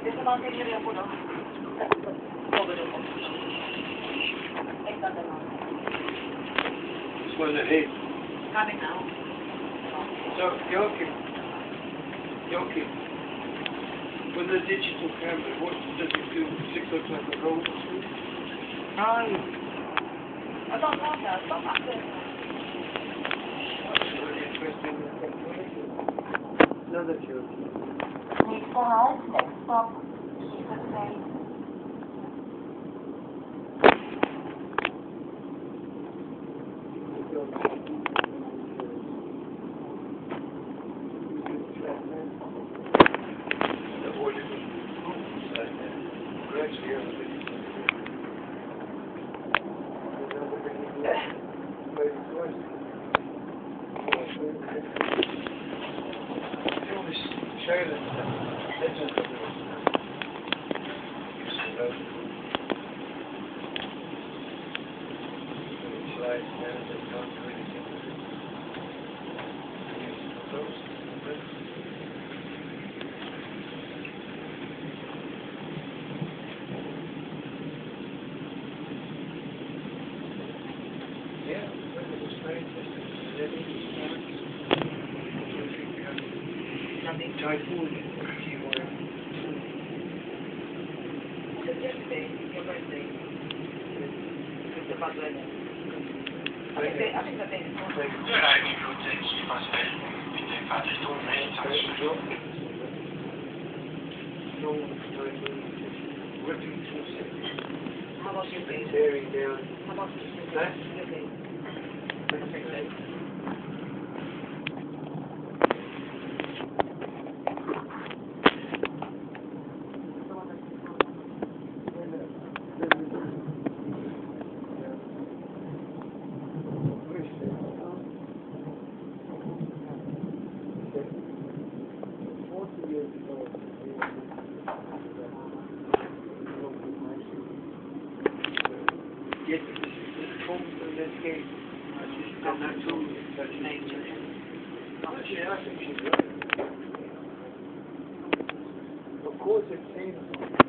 Eso no tiene que ver con uno. This one that hit. Coming now. So, Joachim, with the digital camera, what does it do? Does it look like a roller screen? I don't know that. Stop that there. That's really interesting. Another Joachim. Please follow next stop. Shippensay. Typhoon. How about you, babe? Tearing down. How about you, Huh? babe? Yes, the form of this game. She's done that too. Actually, I think she's right. Of course, it seems.